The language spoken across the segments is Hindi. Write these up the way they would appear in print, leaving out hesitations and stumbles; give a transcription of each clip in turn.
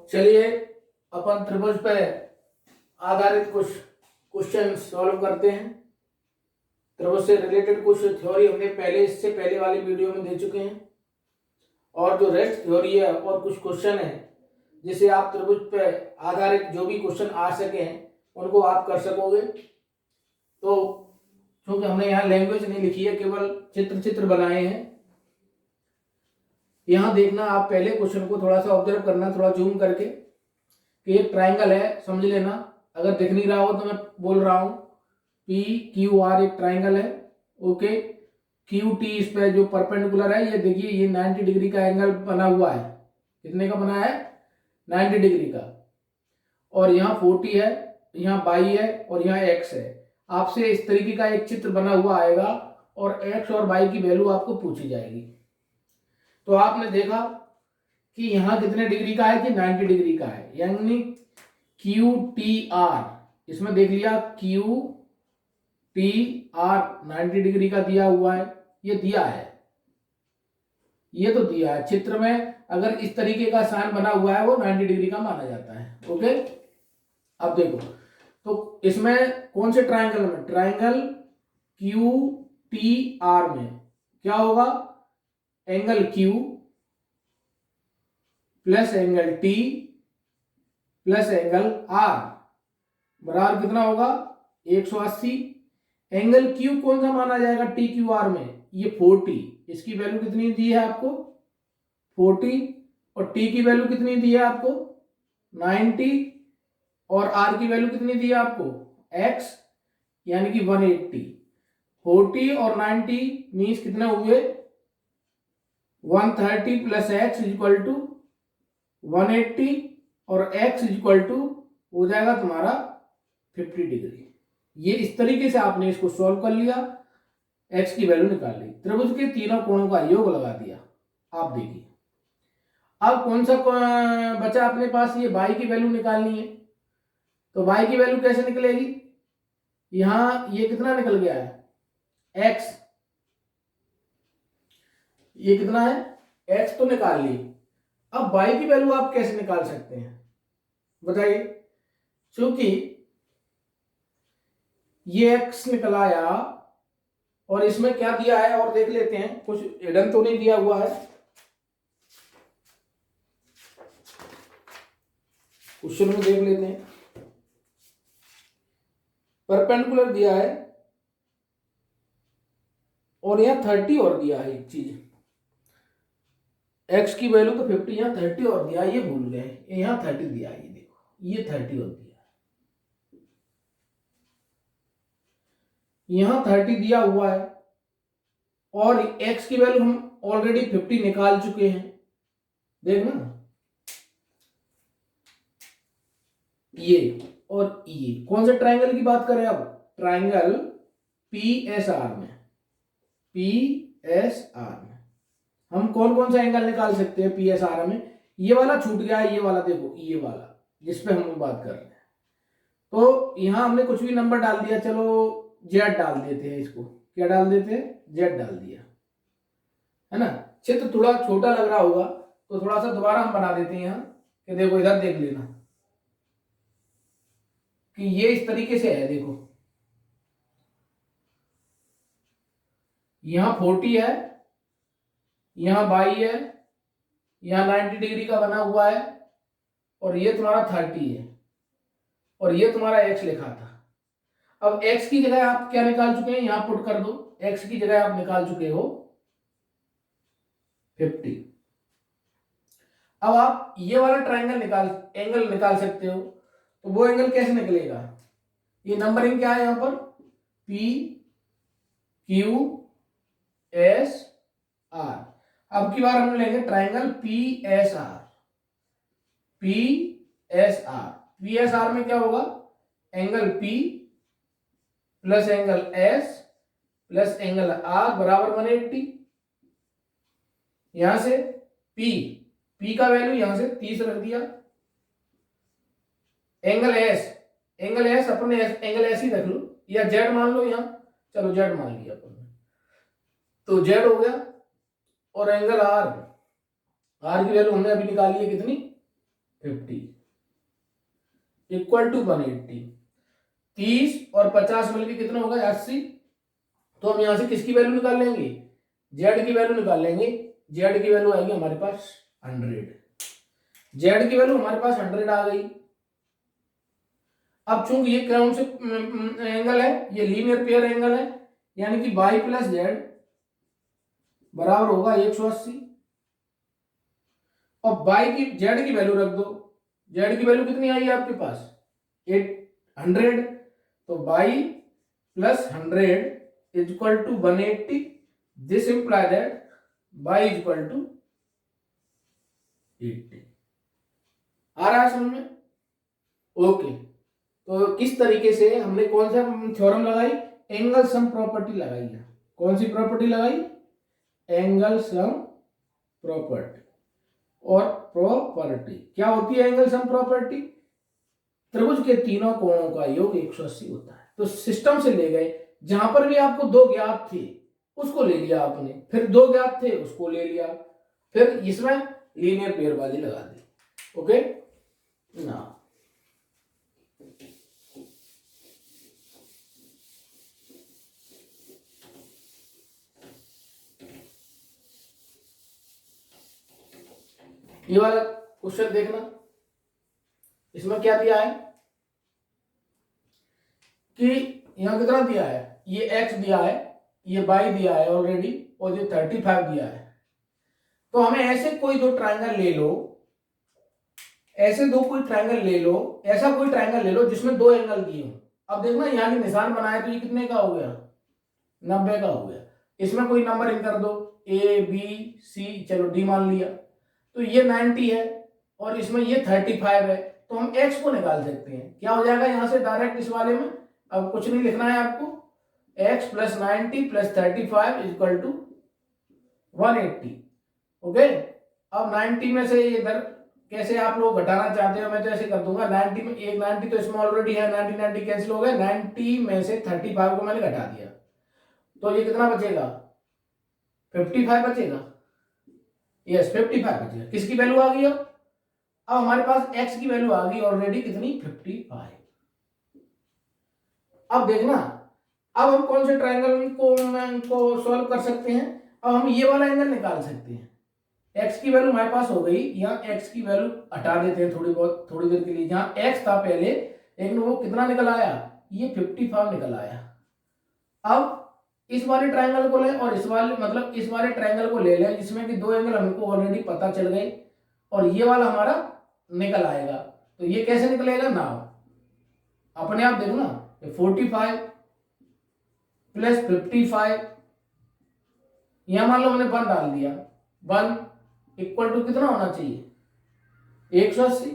चलिए अपन त्रिभुज पे आधारित कुछ क्वेश्चन सॉल्व करते हैं। त्रिभुज से रिलेटेड कुछ थ्योरी हमने इससे पहले वाली वीडियो में दे चुके हैं, और जो रेस्ट थ्योरी है और कुछ क्वेश्चन है जिसे आप त्रिभुज पे आधारित जो भी क्वेश्चन आ सके हैं उनको आप कर सकोगे। तो क्योंकि हमने यहाँ लैंग्वेज नहीं लिखी है, केवल चित्र बनाए हैं। यहाँ देखना, आप पहले क्वेश्चन को थोड़ा सा ऑब्जर्व करना, थोड़ा जूम करके, कि एक ट्राइंगल है, समझ लेना। अगर दिख नहीं रहा हो तो मैं बोल रहा हूँ, पी क्यू आर एक ट्राइंगल है, ओके। क्यू टी इस पे जो परपेंडिकुलर है, ये देखिए ये 90 डिग्री का एंगल बना हुआ है। कितने का बना है? 90 डिग्री का। और यहाँ 40 है, यहाँ बाई है और यहाँ एक्स है। आपसे इस तरीके का एक चित्र बना हुआ आएगा और एक्स और बाई की वैल्यू आपको पूछी जाएगी। तो आपने देखा कि यहाँ कितने डिग्री का है कि 90 डिग्री का है, यानी क्यू टी आर, इसमें देख लिया क्यू टी आर 90 डिग्री का दिया हुआ है। ये दिया है, ये तो दिया है चित्र में। अगर इस तरीके का साइन बना हुआ है वो 90 डिग्री का माना जाता है, ओके। अब देखो, तो इसमें कौन से ट्राइंगल में? ट्राइंगल क्यू टी आर में क्या होगा? Angle Q plus angle T plus angle R बराबर कितना होगा? 180। एंगल क्यू कौन सा माना जाएगा टी क्यू आर में? ये 40। इसकी वैल्यू कितनी दी है आपको? 40। और टी की वैल्यू कितनी दी है आपको? 90। और आर की वैल्यू कितनी दी है आपको? एक्स, यानी कि 180। 40 और 90 मीन्स कितने हुए? 130 प्लस एक्स इक्वल टू 180 और x इक्वल टू हो जाएगा तुम्हारा 50 डिग्री। ये इस तरीके से आपने इसको सॉल्व कर लिया, x की वैल्यू निकाल ली, त्रिभुज के तीनों कोणों का योग लगा दिया। आप देखिए अब कौन सा बचा अपने पास? ये y की वैल्यू निकालनी है। तो y की वैल्यू कैसे निकलेगी? यहां ये कितना निकल गया है? x। ये कितना है? x तो निकाल ली। अब y की वैल्यू आप कैसे निकाल सकते हैं बताइए? क्योंकि ये x निकल आया और इसमें क्या दिया है और देख लेते हैं, कुछ हिडन तो नहीं दिया हुआ है। क्वेश्चन में देख लेते हैं, परपेंडिकुलर दिया है और यहाँ 30 और दिया है। एक चीज, x की वैल्यू तो 50, यहाँ 30 और दिया, ये भूल गए। यहाँ 30 दिया है, ये देखो, ये 30 और दिया, यहाँ 30 दिया हुआ है। और x की वैल्यू हम ऑलरेडी 50 निकाल चुके हैं, देखना। ये और ये कौन से ट्राइंगल की बात करें? अब ट्राइंगल PSR में, PSR में हम कौन कौन सा एंगल निकाल सकते हैं? PSR में ये वाला छूट गया है, ये वाला देखो, ये वाला जिसपे हम बात कर रहे हैं। तो यहां हमने कुछ भी नंबर डाल दिया, चलो Z डाल देते हैं। इसको क्या डाल देते हैं? Z डाल दिया, है ना। चित्र थोड़ा छोटा लग रहा होगा तो थोड़ा सा दोबारा हम बना देते हैं यहाँ, कि देखो इधर देख लेना कि ये इस तरीके से है। देखो यहां 40 है, यहां 22 है, यहां 90 डिग्री का बना हुआ है, और ये तुम्हारा 30 है, और ये तुम्हारा x लिखा था। अब x की जगह आप क्या निकाल चुके हैं? यहां पुट कर दो, x की जगह आप निकाल चुके हो 50। अब आप ये वाला एंगल निकाल सकते हो। तो वो एंगल कैसे निकलेगा? ये नंबरिंग क्या है यहां पर? P Q S R। अब की बार हम लेंगे ट्राइंगल PSR। PSR में क्या होगा? Angle P plus angle S plus angle R बराबर 180। यहां से P का वैल्यू यहां से 30 रख दिया। एंगल S अपने एंगल S ही रख लो, या Z मान लो यहां, चलो Z मान लिया अपन ने, तो Z हो गया। और एंगल R की वैल्यू हमने अभी निकाली है, कितनी? 50 इक्वल टू 180। 30 और 50 मिलकर कितना होगा 80। तो हम यहां से किसकी वैल्यू निकाल लेंगे, जेड की वैल्यू निकाल लेंगे। जेड की वैल्यू आएगी हमारे पास 100। जेड की वैल्यू हमारे पास 100 आ गई। अब चूंकि ये कौन से एंगल है, ये लीनियर पेयर एंगल है, यानी कि y प्लस जेड बराबर होगा 180। और y की जेड की वैल्यू रख दो। जेड की वैल्यू कितनी आई है आपके पास 800। तो y plus 100 is equal to 180. This imply that y is equal to 80। आ रहा है समझ में? ओके। तो किस तरीके से हमने कौन सा थ्योरम लगाई, एंगल सम प्रॉपर्टी लगाई है। कौन सी प्रॉपर्टी लगाई, एंगल सम प्रॉपर्टी। और प्रॉपर्टी क्या होती है एंगल सम प्रॉपर्टी, त्रिभुज के तीनों कोणों का योग 180 होता है। तो सिस्टम से ले गए, जहां पर भी आपको दो ज्ञात थे उसको ले लिया आपने, फिर दो ज्ञात थे उसको ले लिया, फिर इसमें लीनियर पेयरबाजी लगा दी। ओके ना, ये वाला क्वेश्चन देखना, इसमें क्या दिया है कि यहां कितना दिया है, ये x दिया है, ये y दिया है ऑलरेडी, और ये 35 दिया है। तो हमें ऐसे कोई दो ट्रायंगल ले लो, ऐसे दो कोई ट्रायंगल ले लो, ऐसा कोई ट्रायंगल ले लो जिसमें दो एंगल दिए हो। अब देखना यहाँ के निशान बनाए तो ये कितने का हो गया, 90 का हो गया। इसमें कोई नंबर इन कर दो, ए बी सी, चलो डी मान लिया। तो ये 90 है और इसमें ये 35 है। तो हम x को निकाल सकते हैं, क्या हो जाएगा यहां से डायरेक्ट इस वाले में। अब कुछ नहीं लिखना है आपको, x plus 90 plus 35 equal to 180। Okay. अब 90 में से इधर कैसे आप लोग घटाना चाहते हो, मैं तो ऐसे कर दूंगा, 90 में एक 90 तो इसमें ऑलरेडी है, 90 90 कैंसिल हो गए, 90 में से 35 को मैंने घटा दिया। तो ये कितना बचेगा, 55 बचेगा। यस 55 बचेगा। किसकी वैल्यू आ गई अब हमारे पास x की वैल्यू आ गई ऑलरेडी कितनी, 55। अब देखना, अब हम कौन से ट्रायंगल को सॉल्व कर सकते हैं। अब हम ये वाला एंगल निकाल सकते हैं। x की वैल्यू हमारे पास हो गई, यहाँ x की वैल्यू हटा देते हैं थोड़ी बहुत, थोड़ी देर के लिए। जहां x था पहले, लेकिन वो कितना निकल आया, ये 55 निकल आया। अब इस वाले ट्रायंगल को लें और इस वाले, मतलब इस वाले ट्रायंगल को ले लें जिसमें कि दो एंगल हमको ऑलरेडी पता चल गए, और ये वाला हमारा निकल आएगा। तो ये कैसे निकलेगा ना, अपने आप देखना, 45 प्लस 55, यहां मान लो हमने 1 डाल दिया, 1 इक्वल टू कितना होना चाहिए, 180,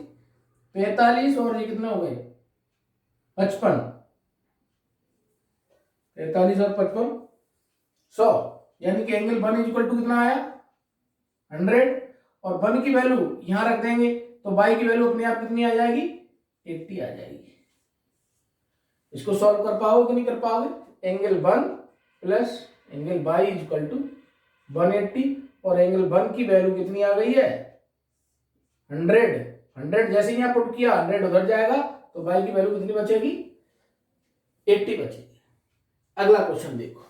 45 और ये कितने हो गए 55, 45 और 55 100, यानी कि एंगल 1 इक्वल टू कितना आया 100। और 1 की वैल्यू यहां रख देंगे तो y की वैल्यू अपने आप कितनी आ जाएगी, 80 आ जाएगी। इसको सॉल्व कर पाओगे कि नहीं कर पाओगे, angle 1 plus angle y equal to 180, और एंगल 1 की वैल्यू कितनी आ गई है 100। 100 जैसे ही यहां पुट किया 100 उधर जाएगा, तो y की वैल्यू कितनी बचेगी, 80 बचेगी। अगला क्वेश्चन देखो,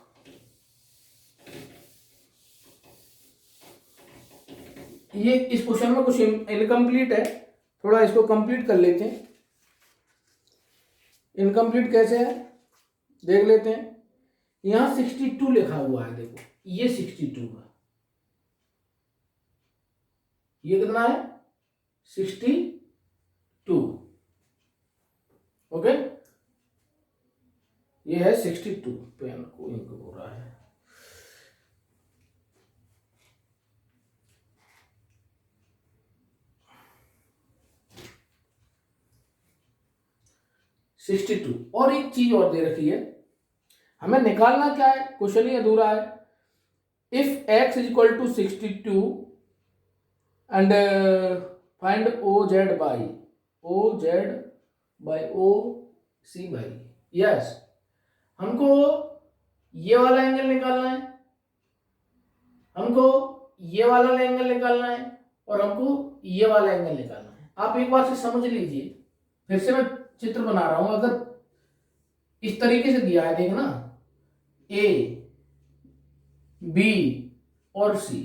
ये इस क्वेश्चन में कुछ इनकम्प्लीट है, थोड़ा इसको कंप्लीट कर लेते हैं। इनकम्प्लीट कैसे है देख लेते हैं। यहां 62 लिखा हुआ है, देखो ये 62 है, ये कितना है 62। ओके, ये है 62, पेन को इंक हो रहा है। और एक चीज और दे रखी है, हमें निकालना क्या है, क्वेश्चन ही अधूरा है। If x is equal to 62 and find OZ by OC by, yes हमको ये वाला एंगल निकालना है, हमको ये वाला एंगल निकालना है, और हमको ये वाला एंगल निकालना है। आप एक बार से समझ लीजिए, फिर से मैं चित्र बना रहा हूं। अगर इस तरीके से दिया है, देखना, ए, बी और सी,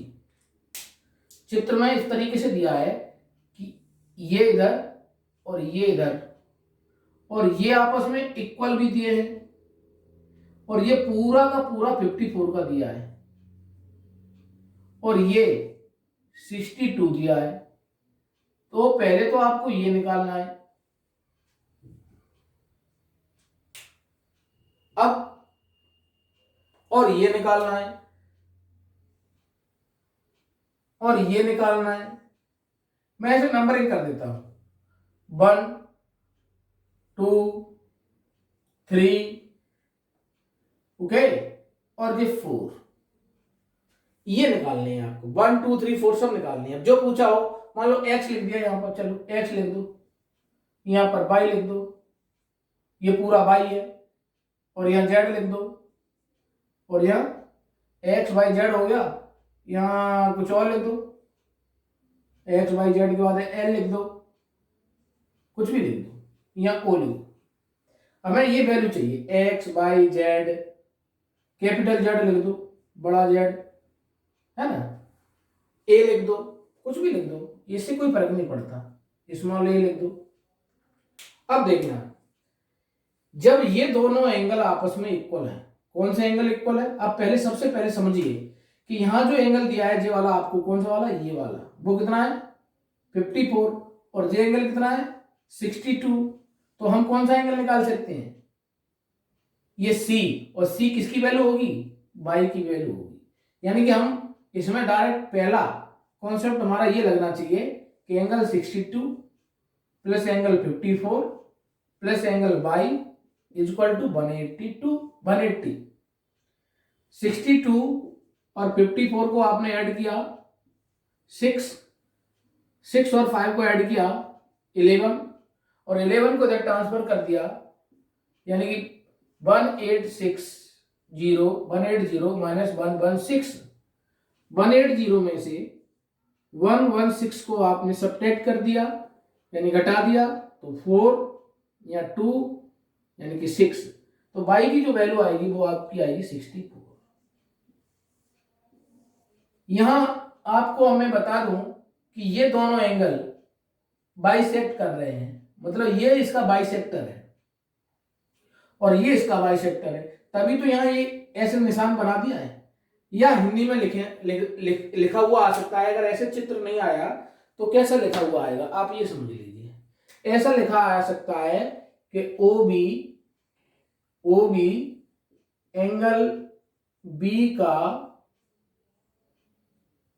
चित्र में इस तरीके से दिया है कि ये इधर और ये इधर, और ये आपस में इक्वल भी दिए हैं, और ये पूरा का पूरा 54 का दिया है, और ये 62 दिया है। तो पहले तो आपको ये निकालना है। अब और ये निकालना है, और ये निकालना है। मैं ऐसे नंबरिंग कर देता हूं, 1 2 3, ओके, और ये 4। ये निकालने हैं आपको, 1 2 3 4 सब निकालने हैं। जो पूछा हो, मान लो x लिख दिया यहां पर, चलो x लिख दो, यहां पर y लिख दो, ये पूरा y है, और यहां z लिख दो, और यहां x y z हो गया, यहां कुछ और लिख दो, x y z के बाद l लिख दो, कुछ भी लिख दो, यहां o लिख दो। हमें ये वैल्यू चाहिए, x y z, capital Z लिख दो, बड़ा Z, है ना, a लिख दो, कुछ भी लिख दो, इससे कोई फर्क नहीं पड़ता, स्मॉल a लिख दो। अब देखना, जब ये दोनों एंगल आपस में इक्वल है, कौन सा एंगल इक्वल है, आप पहले सबसे पहले समझिए कि यहां जो एंगल दिया है ये वाला, आपको कौन सा वाला, ये वाला, वो कितना है 54, और ये एंगल कितना है 62। तो हम कौन सा एंगल निकाल सकते हैं, ये C, और C किसकी वैल्यू होगी, y की वैल्यू होगी। यानी कि हम इसमें डायरेक्ट पहला कॉन्सेप्ट हमारा ये लगना चाहिए कि angle 62 plus angle 54 plus angle y is equal to 180। 62 और 54 को आपने ऐड किया, 6 और 5 को ऐड किया 11, और 11 को इधर ट्रांसफर कर दिया, यानी कि 180 माइनस 116, 180 में से 116 को आपने सब्ट्रैक्ट कर दिया, यानी घटा दिया, तो 4 या 2 यानी कि 6। तो y की जो वैल्यू आएगी वो आपकी आएगी 64। यहां आपको हमें बता दूं कि ये दोनों एंगल बाइसेक्ट कर रहे हैं, मतलब ये इसका बाइसेक्टर है और ये इसका बाइसेक्टर है, तभी तो यहां ये ऐसे निशान बना दिया है। या हिंदी में लिखा हुआ आ सकता है, अगर ऐसे चित्र नहीं आया तो कैसा लिखा हुआ आएगा, आप ये समझ लीजिए। ऐसा लिखा आ सकता है कि OB एंगल B का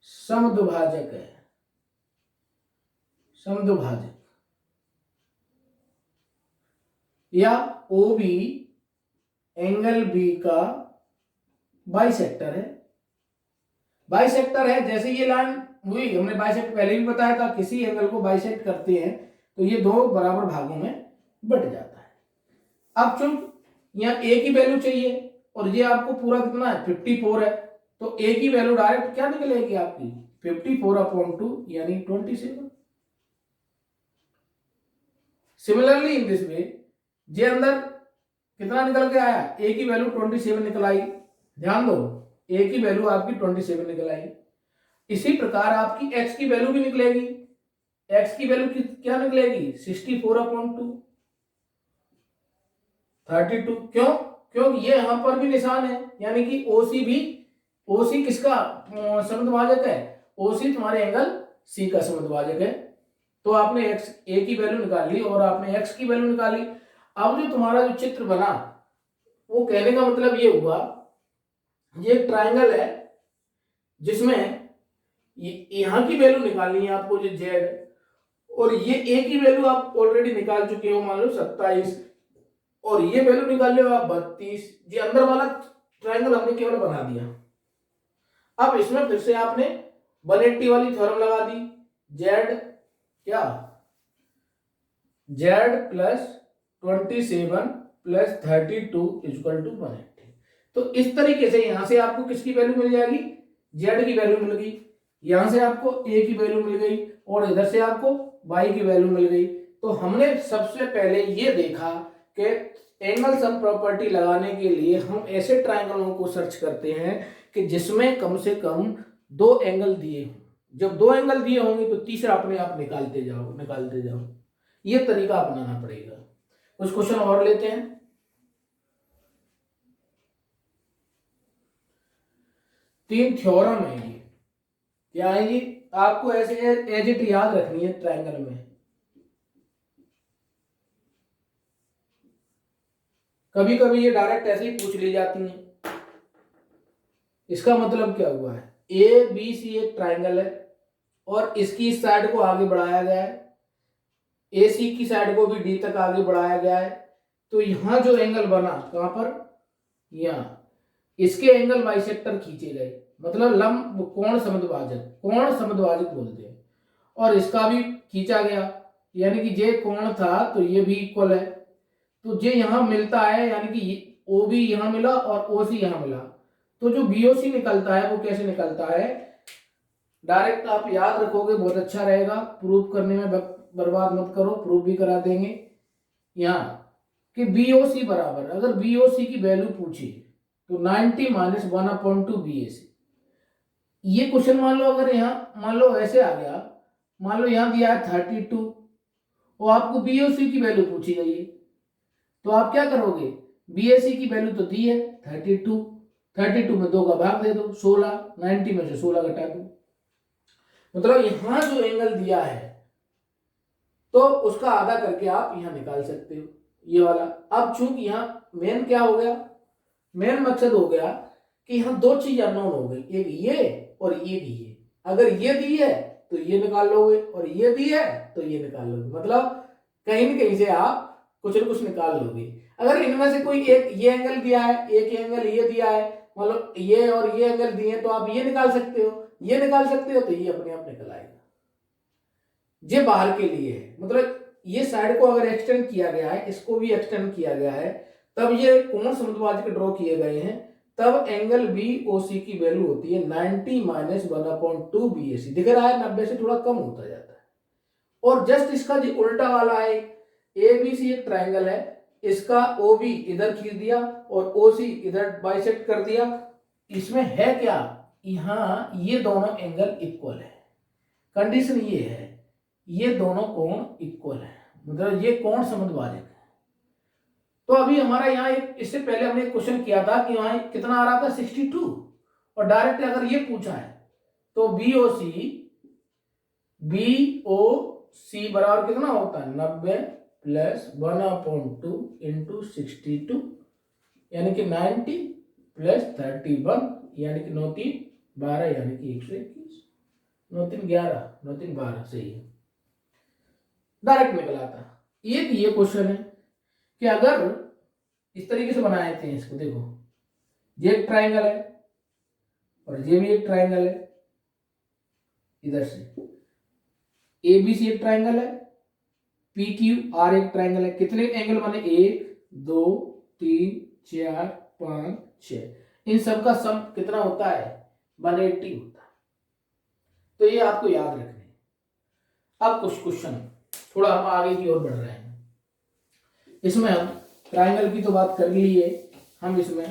समद्विभाजक है, समद्विभाजक, या OB एंगल B का बाइसेक्टर है। बाइसेक्टर है, जैसे ये लाइन हुई, हमने बाइसेक्ट पहले भी बताया था, किसी एंगल को बाइसेक्ट करते हैं तो ये दो बराबर भागों में बट जाता है। अब चूंकि यहाँ a की वैल्यू चाहिए और ये आपको पूरा कितना है 54 है, तो a की वैल्यू डायरेक्ट क्या निकलेगी आपकी 54/2 यानी 27। सिमिलरली इन दिस वे, जे अंदर कितना निकल के आया, a की वैल्यू 27 निकल आई, ध्यान दो a की वैल्यू आपकी 27 निकल आई। इसी प्रकार आपकी x की वैल्यू भी निकलेगी, x की वैल्यू क्या निकलेगी 64/2 32। क्यों, क्योंकि ये यहां पर भी निशान है, यानी कि OC किसका समद्विभाजक है, OC तुम्हारे एंगल C का समद्विभाजक है। तो आपने a की वैल्यू निकाल ली और आपने x की वैल्यू निकाली। अब जो तुम्हारा जो चित्र बना, वो कहने का मतलब ये हुआ, ये एक ट्रायंगल है जिसमें यहां की वैल्यू निकालनी है आपको, जो z, और ये a की वैल्यू आप ऑलरेडी निकाल चुके हो, मान लो 27, और ये वैल्यू निकाल लो आप 32। ये अंदर वाला ट्रायंगल हमने केवल बना दिया। अब इसमें फिर से आपने 180 वाली थ्योरम लगा दी, z क्या, z plus 27 plus 32 equal to 180। तो इस तरीके से यहां से आपको किसकी वैल्यू मिल जाएगी, z की वैल्यू मिल गई, यहां से आपको a की वैल्यू मिल गई, और इधर से आपको y की वैल्यू मिल गई। तो हमने सबसे पहले ये देखा कि एंगल सम प्रॉपर्टी लगाने के लिए हम ऐसे ट्राइंगलों को सर्च करते हैं कि जिसमें कम से कम 2 एंगल दिए हों। जब 2 एंगल दिए होंगे तो तीसरा अपने आप निकालते जाओ। ये तरीका अपनाना पड़ेगा। कुछ क्वेश्चन और लेते हैं। तीन थ्योरम है ये। क्या है ये? आपको ऐसे एज इट याद रखनी है ट्राइंगल में। कभी कभी ये डायरेक्ट ऐसे ही पूछ ली जाती हैं। इसका मतलब क्या हुआ है? ए बी सी एक ट्राइंगल है और इसकी इस साइड को आगे बढ़ाया गया है, ए सी की साइड को भी डी तक आगे बढ़ाया गया है। तो यहां जो एंगल बना, कहां पर? यहां। इसके एंगल बाइसेक्टर खींचे गए, मतलब लंब कोण समद्वाजक बोलते हैं। और इसका भी खींचा गया, यानी कि जे कोण था तो ये भी इक्वल है। तो जे यहां मिलता है, यानी कि ओ बी यहां मिला और ओ सी यहां मिला। तो जो बीओसी निकलता है वो कैसे निकलता है? डायरेक्ट आप याद रखोगे बहुत अच्छा रहेगा, प्रूफ करने में बर्बाद मत करो, प्रूफ भी करा देंगे। यहां कि बीओसी बराबर, अगर बीओसी की वैल्यू पूछी तो 90 माइनस 1/2 बीएसी। ये क्वेश्चन मान लो अगर यहां मान लो ऐसे आ गया, मान लो यहां दिया है 32 और आपको बीओसी की वैल्यू पूछी गई है, तो आप क्या करोगे? बीएसी की वैल्यू तो दी है 32 में 2 का भाग दे दो, 16, 90 में से 16 घटा दो। मतलब यहां जो एंगल दिया है तो उसका आधा करके आप यहां निकाल सकते हो, ये वाला। अब चूंकि यहां मेन क्या हो गया, मेन मकसद हो गया कि यहां 2 चीज अननोन हो गई, एक ये और ये भी है। अगर ये दी है तो ये निकाल लोगे और ये दी है तो ये निकाल लोगे, मतलब कहीं ना कहीं से आप कुछ न कुछ निकाल लोगे। अगर इनमें से कोई एक ये एंगल दिया है, एक एंगल ये दिया है, मतलब ये और ये एंगल दिए तो आप ये निकाल सकते हो, ये निकाल सकते हो, तो ये अपने आप निकल आएगा। ये बाहर के लिए है, मतलब ये साइड को अगर एक्सटेंड किया गया है, इसको भी एक्सटेंड किया गया है, तब ये कोण समद्वाजक ड्रॉ किए गए हैं। तब एंगल बी ओ सी की वैल्यू होती है 90 माइनस 1/2 बी ए सी। दिख रहा है 90 से थोड़ा कम होता जाता है। और जस्ट इसका जो उल्टा वाला है, ए बी सी एक ट्राइंगल है, इसका ओ बी इधर खींच दिया और ओ सी इधर बाइसेक्ट कर दिया। इसमें है क्या? यहां ये दोनों एंगल इक्वल है। कंडीशन ये है, ये दोनों कोण इक्वल है, मतलब ये कोण समद्वाजक है। तो अभी हमारा यहाँ एक, इससे पहले हमने एक क्वेश्चन किया था कि वहां कितना आ रहा था 62, और डायरेक्ट अगर ये पूछा है तो बीओसी बराबर कितना होता है? 90 प्लस 1/2 इंटू 62, यानी कि 90 प्लस 31, यानी कि 9 3 12, यानी कि 121, 9 3 11, 9 3 12, सही है, डायरेक्ट निकल आता। ये क्वेश्चन है कि अगर इस तरीके से बनाए थे इसको, देखो ये एक ट्राइंगल है और ये भी एक ट्राइंगल है, इधर से ए बी सी एक ट्राइंगल है, पी क्यू आर एक ट्राइंगल है। कितने एंगल बने? 1 2 3 4 5 6। इन सब का सम कितना होता है? 180 होता है। तो ये आपको याद रखना है। अब कुछ क्वेश्चन, थोड़ा हम आगे की ओर बढ़ रहे हैं। इसमें हम ट्राइंगल की तो बात कर ली है, हम इसमें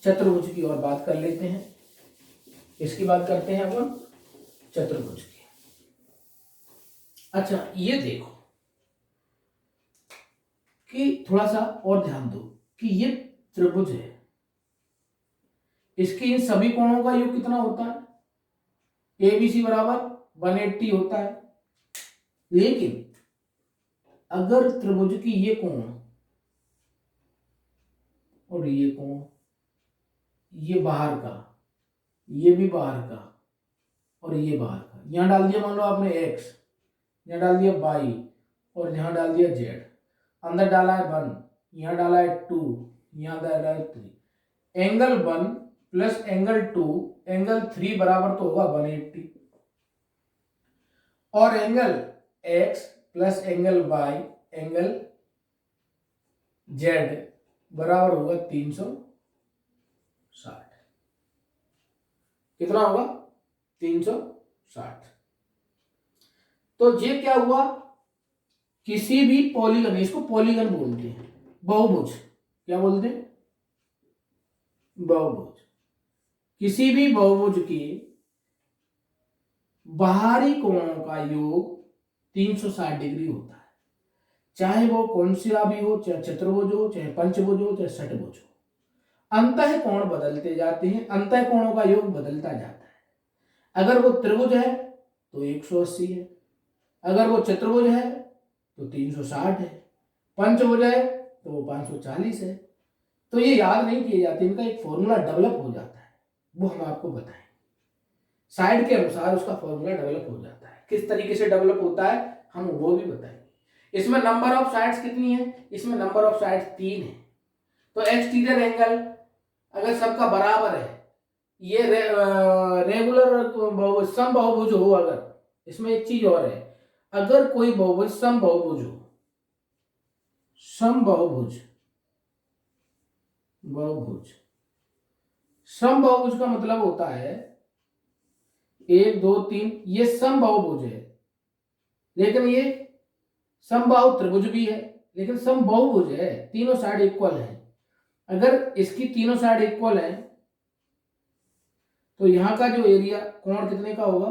चतुर्भुज की ओर बात कर लेते हैं। इसकी बात करते हैं अपन, चतुर्भुज की। अच्छा ये देखो कि थोड़ा सा और ध्यान दो कि ये त्रिभुज है, इसके इन सभी कोणों का योग कितना होता है? एबीसी बराबर 180 होता है। लेकिन अगर त्रिभुज की ये कोण और ये कोण, ये बाहर का, ये भी बाहर का और ये बाहर का, यहां डाल दिया मान लो आपने x, यहां डाल दिया y और यहां डाल दिया z, अंदर डाला है 1, यहां डाला है 2, यहां डाला है 3, एंगल 1 प्लस एंगल 2 एंगल 3 बराबर तो होगा 180, और angle x plus angle y angle z बराबर होगा 360। कितना होगा? 360। तो ये क्या हुआ? किसी भी पॉलीगन, इसको पॉलीगन बोलते हैं, बहुभुज, क्या बोलते हैं, बहुभुज, किसी भी बहुभुज के बाहरी कोणों का योग 360 डिग्री होता है, चाहे वो कौन सा भी हो, चाहे चतुर्भुज हो, चाहे पंचभुज हो, चाहे षटभुज हो। अंतः कोण बदलते जाते हैं, अंतः कोणों का योग बदलता जाता है। अगर वो त्रिभुज है तो 180 है, अगर वो चतुर्भुज है तो 360 है, पंचभुज है तो वो 540 है। तो ये याद नहीं किए जाते, इनका एक फॉर्मूला डेवलप हो जाता है, वो हम आपको बताएं। साइड के अनुसार उसका फॉर्मूला डेवलप हो जाता है, किस तरीके से डेवलप होता है हम वो भी बताएंगे। इसमें नंबर ऑफ साइड्स कितनी है, इसमें नंबर ऑफ साइड्स 3 है। तो एक्सटीरियर एंगल अगर सबका बराबर है, ये रेगुलर समबाहुभुज हो, अगर इसमें एक चीज और है, अगर कोई बहुभुज समबाहुभुज हो, समबाहुभुज, बहुभुज, समबाहुभुज का मतलब होता है 1 2 3, ये समबाहुभुज है, लेकिन ये समबाहु त्रिभुज भी है, लेकिन समबाहुभुज है, तीनों साइड इक्वल है। अगर इसकी तीनों साइड इक्वल है तो यहां का जो एरिया कोण कितने का होगा,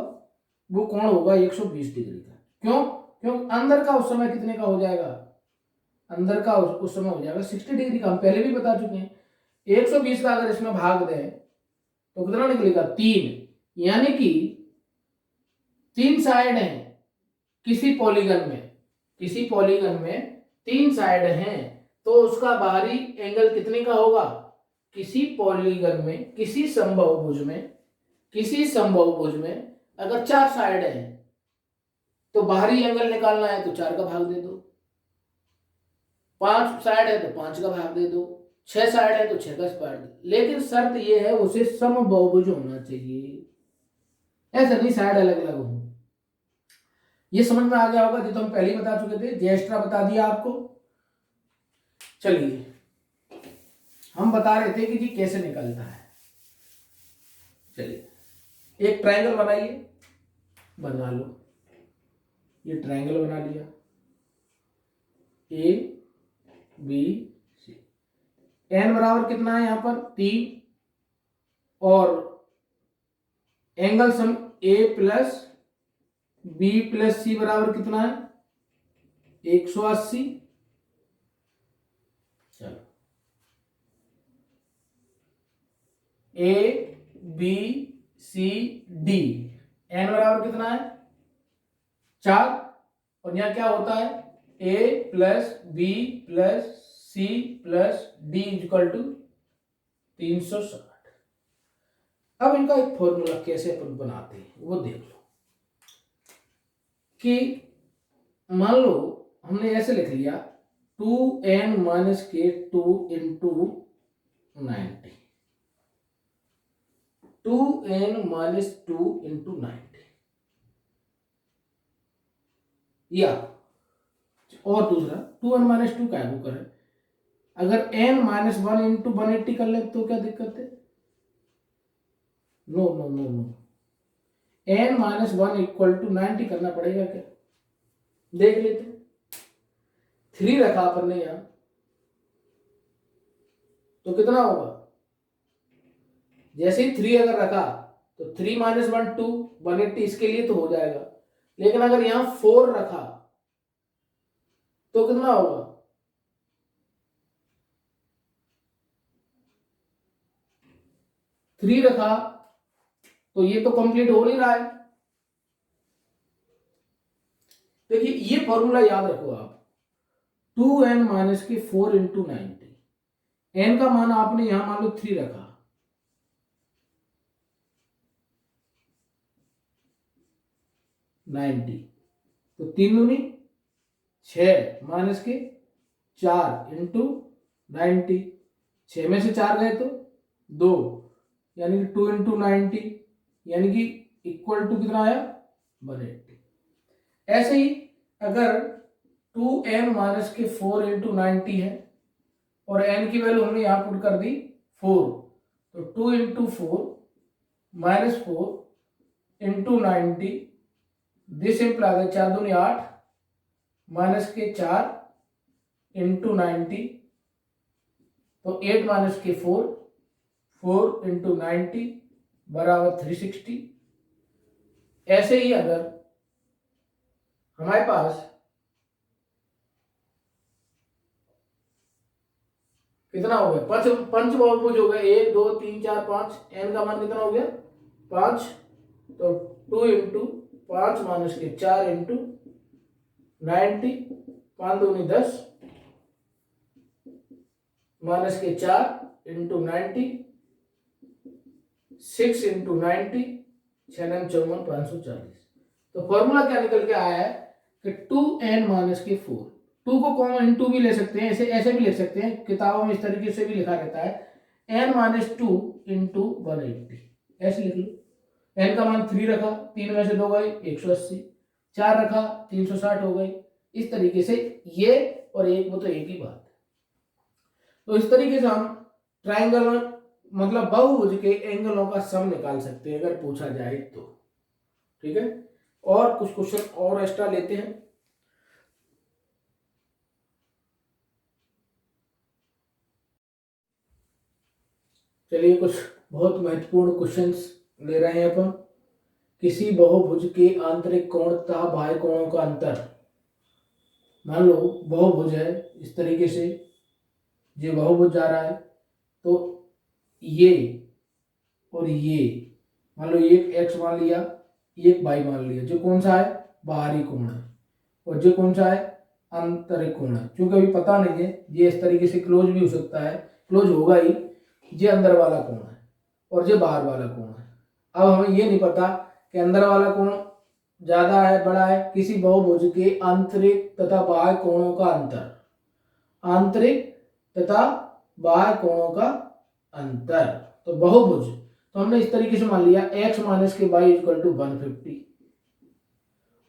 वो कोण होगा 120 डिग्री का। क्यों? क्योंकि अंदर का उस समय कितने का हो जाएगा, अंदर का उस समय हो जाएगा 60 डिग्री का, हम पहले भी बता चुके हैं। 120 का अगर इसमें भाग दें तो कितना निकलेगा, 3, यानी कि 3 साइड हैं किसी पॉलीगन में, किसी पॉलीगन में 3 साइड हैं, तो उसका बाहरी एंगल कितने का होगा, किसी पॉलीगन में, किसी समबाहुभुज में, किसी समबाहुभुज में अगर 4 साइड हैं तो बाहरी एंगल निकालना है तो 4 का भाग दे दो, 5 साइड है तो 5 का भाग दे दो, 6 साइड है तो 6 का भाग दे। लेकिन शर्त यह है उसे समबाहुभुज होना चाहिए, ऐसा नहीं साइड अलग अलग हो। ये समझ में आ गया होगा, जो तो हम पहले ही बता चुके थे, जे एक्स्ट्रा बता दिया आपको। चलिए हम बता रहे थे कि जी कैसे निकलता है। चलिए एक ट्रायंगल बनाइए, बना लो, ये ट्रायंगल बना लिया, ए बी सी, एन बराबर कितना है यहाँ पर 3, और angle sum A plus B plus C बराबर कितना है 180। चलो A B C D, n बराबर कितना है 4, और यहां क्या होता है A plus B plus C plus D equal to 360। अब इनका एक फॉर्मूला कैसे अपन बनाते हैं वो देख लो, कि मान लो हमने ऐसे लिख लिया 2n माइनस के 2 इंटू 90, 2n माइनस 2 इंटू 90, या और दूसरा 2n माइनस 2 का वो करें, अगर n माइनस 1 इंटू 180 कर ले तो क्या दिक्कत है, no no no no, n minus 1 equal to 90 करना पड़ेगा क्या, देख लेते। 3 रखा अपन ने यहां तो कितना होगा, जैसे ही 3 अगर रखा तो 3 माइनस 1 2, 180 इसके लिए तो हो जाएगा, लेकिन अगर यहां 4 रखा तो कितना होगा, थ्री रखा तो ये तो कंप्लीट हो नहीं रहा है। देखिए ये फॉर्मूला याद रखो आप, 2n माइनस के 4 इंटू 90, एन का मान आपने यहां मान लो 3 रखा, तो 3 दूनी 6 माइनस के 4 इंटू 90, 6 में से 4 गए तो 2, यानी कि 2 इंटू 90, यानी कि इक्वल टू कितना आया 180। ऐसे ही अगर 2n माइनस के 4 इंटू 90 है और n की वैल्यू हमने यहां पुट कर दी 4, तो 2 into 4 minus 4 into 90, this implies 4 दूनी 8 माइनस के 4 इंटू 90, तो 8 माइनस के 4, 4 इंटू 90 बराबर 360। ऐसे ही अगर हमारे पास कितना हो गया, पंच बहुभुज हो गए, 1 2 3 4 5, एन का मान कितना हो गया 5, तो 2 इंटू 5 माइनस के 4 इंटू 90, 5 दूनी 10 माइनस के 4 इंटू 90, 6 इंटू 90, 6 9 54 540। तो फॉर्मूला क्या निकल के आया है कि 2n माइनस के 4, 2 को कॉमन इंटू भी ले सकते हैं, ऐसे ऐसे भी लिख सकते हैं, किताबों में इस तरीके से भी लिखा रहता है n माइनस 2 इंटू 180, ऐसे लिख लो। n का मान 3 रखा, 3 में से 2 गए 180, 4 रखा 360 हो गई। इस तरीके से ये और एक वो तो एक ही बात है। तो इस तरीके से हम ट्राइंगल मतलब बहुभुज के एंगलों का सम निकाल सकते हैं अगर पूछा जाए तो। ठीक है, और कुछ क्वेश्चन और एक्स्ट्रा लेते हैं। चलिए कुछ बहुत महत्वपूर्ण क्वेश्चंस ले रहे हैं अपन। किसी बहुभुज के आंतरिक कोण तथा बाह्य कोणों का अंतर। मान लो बहुभुज है इस तरीके से, ये बहुभुज जा रहा है, तो ये और ये मान लो एक एक्स मान लिया, एक वाई मान लिया, जो कौन सा है बाहरी कोण है, और जो कौन सा है आंतरिक कोण है। क्योंकि अभी पता नहीं है, ये इस तरीके से क्लोज भी हो सकता है, क्लोज होगा ही, ये अंदर वाला कोण है और ये बाहर वाला कोण है। अब हमें ये नहीं पता कि अंदर वाला कोण ज्यादा है बड़ा है। किसी बहुभुज के आंतरिक तथा बाह्य कोणों का अंतर, आंतरिक तथा बाह्य कोणों का अंतर। तो बहुभुज तो हमने इस तरीके से मान लिया x माइनस के वाई इक्वल टू 150,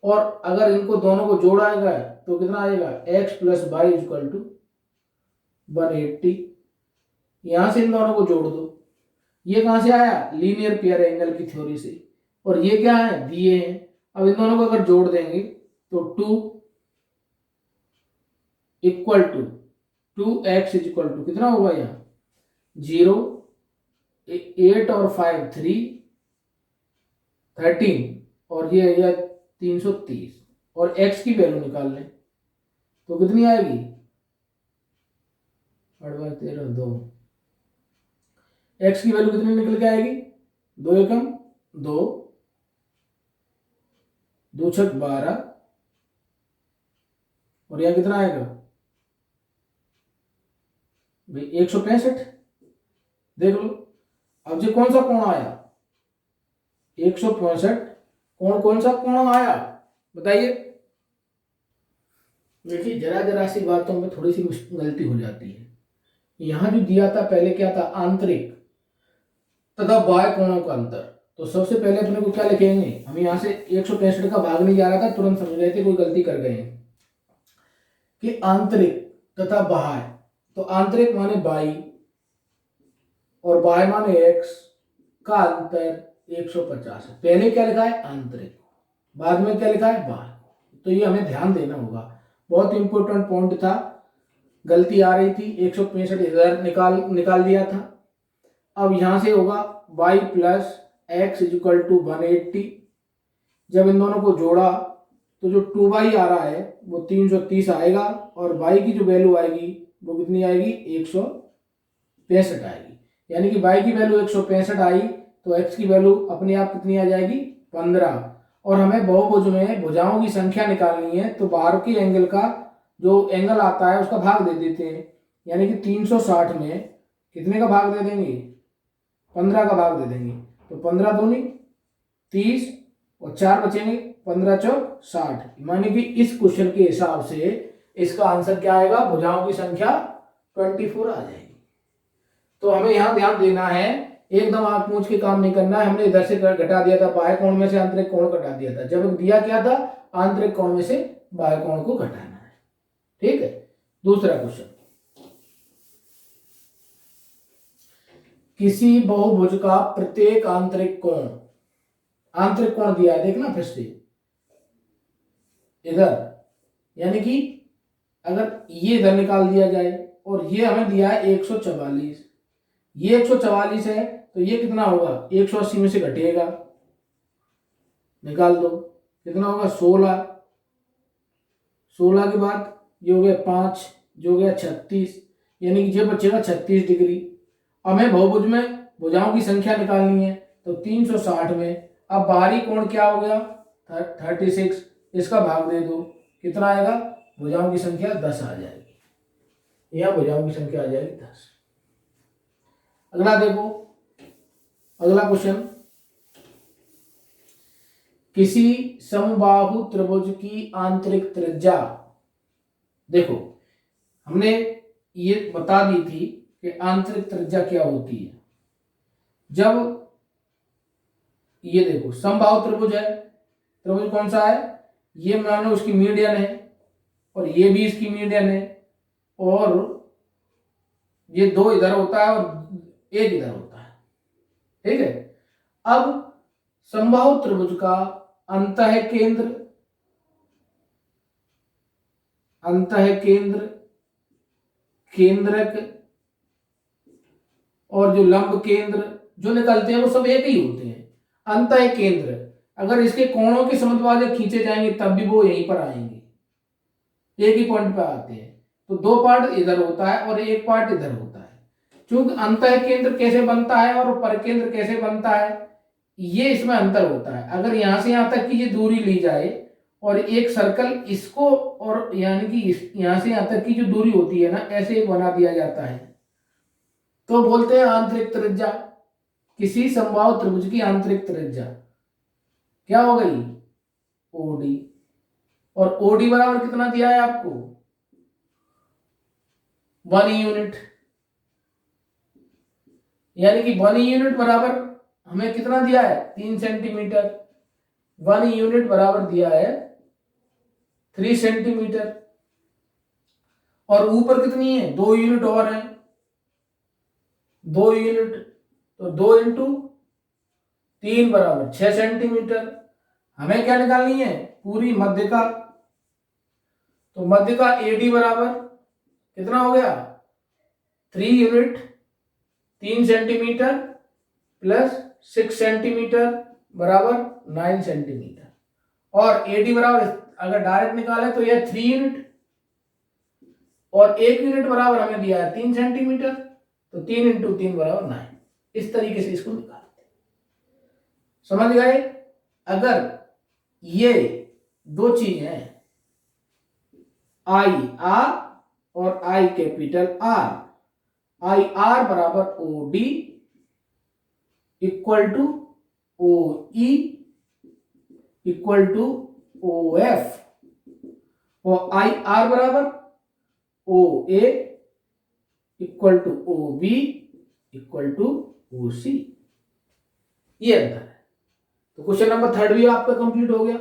और अगर इनको दोनों को जोड़ा गया तो कितना आएगा x plus y equal to 180। यहां से इन दोनों को जोड़ दो, ये कहां से आया लीनियर पेयर एंगल की थ्योरी से, और ये क्या है दिए हैं। अब इन दोनों को अगर जोड़ देंगे तो 2 equal to 2x equal to कितना होगा यहाँ 0, 8 और 5 3, 13, और ये 330, और x की वैल्यू निकाल लें तो कितनी आएगी 8 13 2, x की वैल्यू कितनी निकल के आएगी 2 एकम 2, 2 छक 12, और यहां कितना आएगा भाई 165। देख लो अब जो कौन सा कोण आया 165, कौन सा कोण आया बताइए। देखिए जरा जरा सी बातों में थोड़ी सी गलती हो जाती है। यहां जो दिया था पहले क्या था आंतरिक तथा बाह्य कोणों का अंतर। तो सबसे पहले अपने को क्या लिखेंगे, हम यहां से 165 का भाग नहीं जा रहा था, तुरंत समझ गए थे कोई गलती कर गए हैं कि आंतरिक तथा बाह्य। तो आंतरिक माने बाई और बाह्य माने x का अंतर 150 है। पहले क्या लिखा है आंतरिक, बाद में क्या लिखा है बाह्य। तो ये हमें ध्यान देना होगा, बहुत इंपॉर्टेंट पॉइंट था, गलती आ रही थी। 165 इधर निकाल दिया था। अब यहां से होगा y plus x equal to 180। जब इन दोनों को जोड़ा तो जो 2y आ रहा है वो 330 आएगा, और y की जो वैल्यू आएगी वो कितनी आएगी 165 आएगी। यानी कि y की वैल्यू 165 आई तो x की वैल्यू अपने आप कितनी आ जाएगी 15। और हमें बहुभुज में भुजाओं की संख्या निकालनी है, तो बाहर के एंगल का जो एंगल आता है उसका भाग दे देते हैं। यानी कि 360 में कितने का भाग दे देंगे 15 का भाग दे देंगे। तो 15 दूनी 30 और 4 बचेंगे, 15 चौक 60। माने कि इस क्वेश्चन के हिसाब से इसका आंसर क्या आएगा भुजाओं की संख्या 24 आ जाएगी। तो हमें यहां ध्यान देना है, एकदम आंख मूंछ के काम नहीं करना है। हमने इधर से घटा दिया था बाह्य कोण में से आंतरिक कोण घटा दिया था, जब दिया क्या था आंतरिक कोण में से बाह्य कोण को घटाना है। ठीक है, दूसरा क्वेश्चन, किसी बहुभुज का प्रत्येक आंतरिक कोण दिया है, देखना फिर से इधर यानी कि अगर ये इधर निकाल दिया जाए और ये हमें दिया है 144, ये 144 है तो ये कितना होगा 180 में से घटेगा, निकाल दो कितना होगा 16, 16 के बाद ये हो गया 5, जो हो गया 36, यानी कि ये बचेगा 36 डिग्री। हमें बहुभुज में भुजाओं की संख्या निकालनी है तो 360 में अब बाहरी कोण क्या हो गया 36, इसका भाग दे दो कितना आएगा, भुजाओं की संख्या 10 आ जाएगी, या भुजाओं की संख्या आ जाएगी 10। अगला देखो, अगला क्वेश्चन, किसी समबाहु त्रिभुज की आंतरिक त्रिज्या, देखो हमने ये बता दी थी कि आंतरिक त्रिज्या क्या होती है। जब ये देखो समबाहु त्रिभुज है, त्रिभुज कौन सा है, ये मान लो उसकी मीडियन है और ये भी इसकी मीडियन है और ये दो इधर होता है और एक इधर होता है, ठीक है। अब समबाहु त्रिभुज का अंतः केंद्र, केंद्रक और जो लंब केंद्र जो निकलते हैं वो सब एक ही होते हैं। अंतः केंद्र, अगर इसके कोणों के समद्वाजक खींचे जाएंगे तब भी वो यहीं पर आएंगे, एक ही पॉइंट पर आते हैं। तो दो पार्ट इधर होता है और एक पार्ट इधर होता है। चूंकि अंतः केंद्र कैसे बनता है और परकेंद्र कैसे बनता है, ये इसमें अंतर होता है। अगर यहां से यहां तक की ये दूरी ली जाए और एक सर्कल इसको, और यानी कि यहां से यहां तक की जो दूरी होती है ना, ऐसे एक बना दिया जाता है तो बोलते हैं आंतरिक त्रिज्या। किसी समबाहु त्रिभुज की आंतरिक त्रिज्या क्या हो गई, ओडी। और ओडी बराबर कितना दिया है आपको, 1 यूनिट, यानी कि 1 यूनिट बराबर हमें कितना दिया है 3 सेंटीमीटर, 1 यूनिट बराबर दिया है 3 सेंटीमीटर। और ऊपर कितनी है 2 यूनिट और है, 2 यूनिट, तो 2 इंटू 3 बराबर 6 सेंटीमीटर। हमें क्या निकालनी है, पूरी मध्य का, तो मध्य का एडी बराबर कितना हो गया 3 यूनिट 3 सेंटीमीटर प्लस 6 सेंटीमीटर बराबर 9 सेंटीमीटर। और एडी बराबर अगर डायरेक्ट निकाले तो यह 3 यूनिट और 1 यूनिट बराबर हमें दिया है 3 सेंटीमीटर, तो 3 इंटू 3 बराबर 9। इस तरीके से इसको निकालते हैं, समझ गए। अगर ये दो चीज हैं आई आर और I capital R, I R बराबर O D equal to O E equal to O F और आई आर बराबर O A equal to O B equal to O C, ये अंतर है। तो क्वेश्चन नंबर 3 भी आपका कंप्लीट हो गया।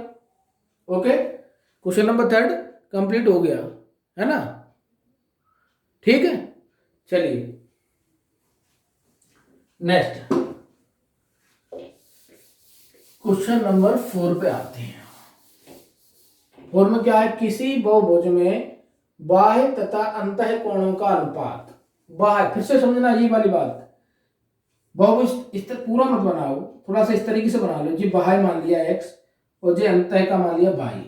ओके, क्वेश्चन नंबर 3 कंप्लीट हो गया है ना, ठीक है। चलिए नेक्स्ट क्वेश्चन नंबर 4 पे आते हैं। 4 में क्या है, किसी बहुभुज में बाह्य तथा अंतः कोणों का अनुपात। बाह्य, फिर से समझना ये वाली बात, बहुभुज इस तरह पूरा मत बनाओ, थोड़ा सा इस तरीके से बना लो जी, बाह्य मान लिया x और जी अंतः का मान लिया y,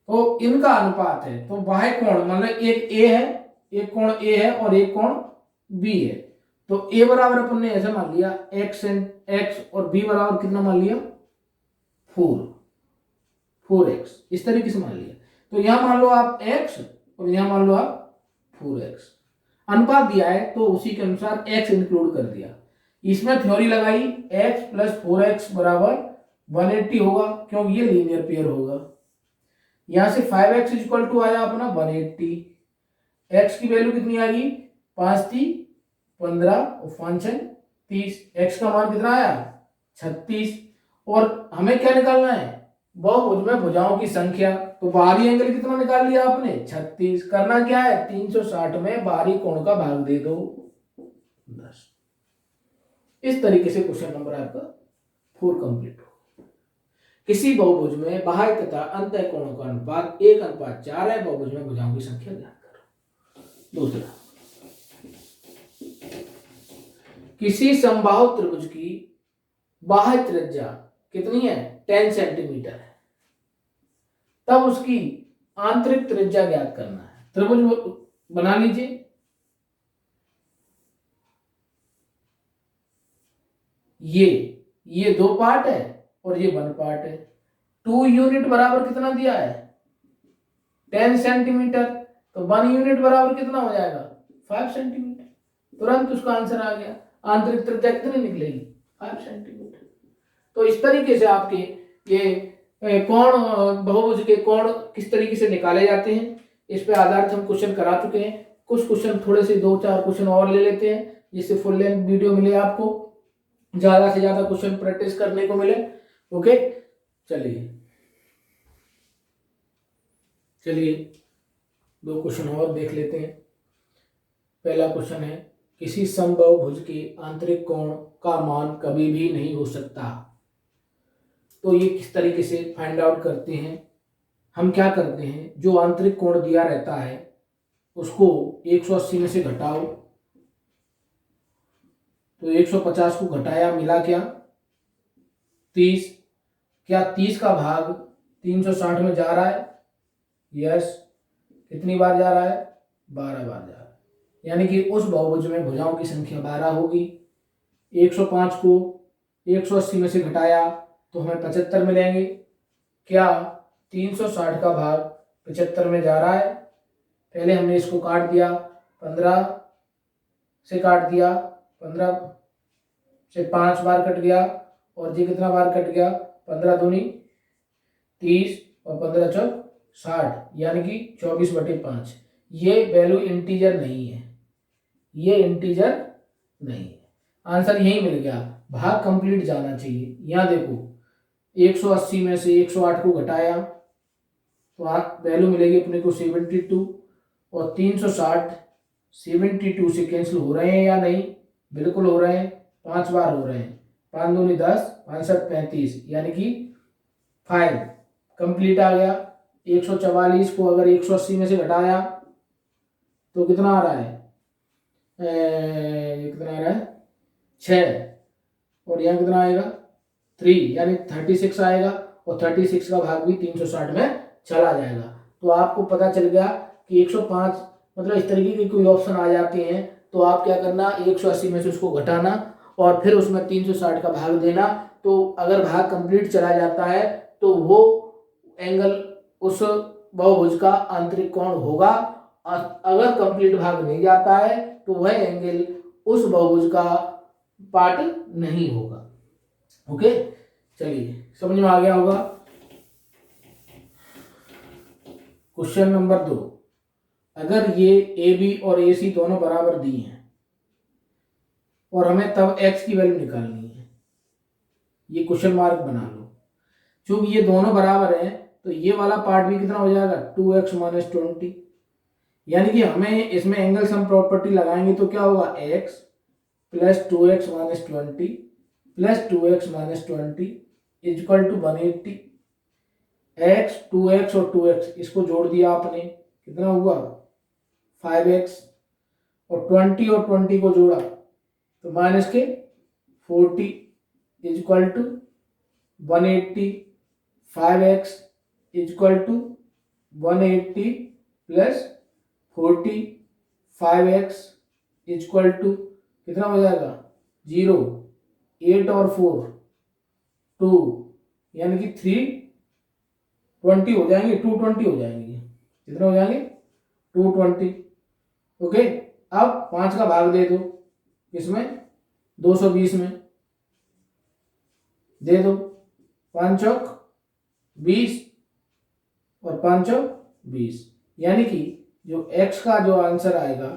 तो इनका अनुपात है। तो बाह्य कोण मान लो एक a है, एक कोण a है और एक कोण b है, तो a बराबर अपन ने ऐसा मान लिया x और b बराबर कितना मान लिया 4x, इस तरीके से मान लिया। तो यहां मान लो आप x और यहां मान लो आप 4x, अनुपात दिया है तो उसी के अनुसार x इंक्लूड कर दिया। इसमें थ्योरी लगाई x प्लस 4x बराबर 180 होगा क्योंकि ये लीनियर पेयर होगा। यहां से 5x इक्वल टू आया अपना 180, x की वैल्यू कितनी आ गई 5 थी 15 और 5 30, x का मान कितना आया 36। और हमें क्या निकालना है, बहुभुज में भुजाओं की संख्या, तो बाहरी एंगल कितना निकाल लिया आपने 36। करना क्या है 360 में बाहरी कोण का भाग दे दो 10। इस तरीके से क्वेश्चन नंबर आपका 4 कंप्लीट हो। किसी बहुभुज में बाह्य तथा अंतः कोणों का अनुपात 1:4 है। बहुभुज में भुजाओं की संख्या ज्ञात करो। दूसरा, किसी समबाहु त्रिभुज की बाह्य त्रिज्या कितनी है? 10 सेंटीमीटर है। तब उसकी आंतरिक त्रिज्या ज्ञात करना है। त्रिभुज बना लीजिए। ये 2 पार्ट है और ये 1 पार्ट है। 2 यूनिट बराबर कितना दिया है? 10 सेंटीमीटर। तो 1 यूनिट बराबर कितना हो जाएगा? 5 सेंटीमीटर। तुरंत उसका आंसर आ गया। आंतरिक त्रिज्या कितनी निकलेगी? 5 सेंटीमीटर। तो इस तरीके से आपके ये कोण, बहुभुज के कोण किस तरीके से निकाले जाते हैं, इस पे आधारित हम क्वेश्चन करा चुके हैं। कुछ क्वेश्चन थोड़े से 2-4 क्वेश्चन और ले लेते हैं, जिससे फुल लेंथ वीडियो मिले, आपको ज्यादा से ज्यादा क्वेश्चन प्रैक्टिस करने को मिले। ओके, चलिए 2 क्वेश्चन और देख लेते हैं। पहला क्वेश्चन है, किसी समबाहुभुज के आंतरिक कोण का मान कभी भी नहीं हो सकता। तो ये किस तरीके से फाइंड आउट करते हैं? हम क्या करते हैं, जो आंतरिक कोण दिया रहता है उसको 180 में से घटाओ। तो 150 को घटाया, मिला क्या? 30। क्या 30 का भाग 360 में जा रहा है? यस। कितनी बार जा रहा है? 12 बार जा रहा है। यानी कि उस बहुभुज में भुजाओं की संख्या 12 होगी। 105 को 180 में से घटाया तो हमें 75 मिलेंगे। क्या 360 का भाग 75 में जा रहा है? पहले हमने इसको काट दिया, 15 से काट दिया, 15 से 5 बार कट गया, और ये कितना बार कट गया? 15 दूनी 30 और 15 चौक 60, यानी कि 24/5। ये वैल्यू इंटीजर नहीं है, ये इंटीजर नहीं है। आंसर यही मिल गया। भाग कंप्लीट जाना चाहिए। यहाँ देखो, 180 में से 108 को घटाया तो वैल्यू मिलेगी अपने को 72, और 360 72 से कैंसिल हो रहे हैं या नहीं? बिल्कुल हो रहे हैं, 5 बार हो रहे हैं। 5 दूनी 10, 5 35, यानी कि 5 कंप्लीट आ गया। 144 को अगर 180 में से घटाया तो कितना आ रहा है? कितना आ रहा है? 6, और यहाँ कितना आएगा? 3, यानी 36 आएगा, और 36 का भाग भी 360 में चला जाएगा। तो आपको पता चल गया कि 105, मतलब इस तरीके के कोई ऑप्शन आ जाते हैं तो आप क्या करना, 180 में से उसको घटाना और फिर उसमें 360 का भाग देना। तो अगर भाग कंप्लीट चला जाता है तो वो एंगल उस बहुभुज का आंतरिक कोण होगा। अगर कंप्लीट भाग नहीं जाता है तो वह एंगल उस बहुभुज का पार्ट नहीं होगा। ओके, चलिए समझ में आ गया होगा। क्वेश्चन नंबर 2, अगर ये ए बी और ए सी दोनों बराबर दी हैं और हमें तब x की वैल्यू निकालनी है, ये क्वेश्चन मार्क बना लो। चूंकि ये दोनों बराबर हैं तो ये वाला पार्ट भी कितना हो जाएगा? 2x - 20, यानी कि हमें इसमें एंगल सम प्रॉपर्टी लगाएंगे तो क्या होगा? x + 2x - 20 + 2x - 20 = 180। x 2x और 2x इसको जोड़ दिया आपने, कितना हुआ? 5x, और 20 और 20 को जोड़ा तो -40 = 180। 5x = 180 + 40, 5x = कितना हो जाएगा? 0, 8 और 4 2, यानी कि 320 हो जाएंगे, 220 हो जाएंगे। कितना हो जाएंगे? 220। ओके, अब 5 का भाग दे दो, इसमें 220 में दे दो। 5 चौक 20 और 5 चौक 20, यानी कि जो x का जो आंसर आएगा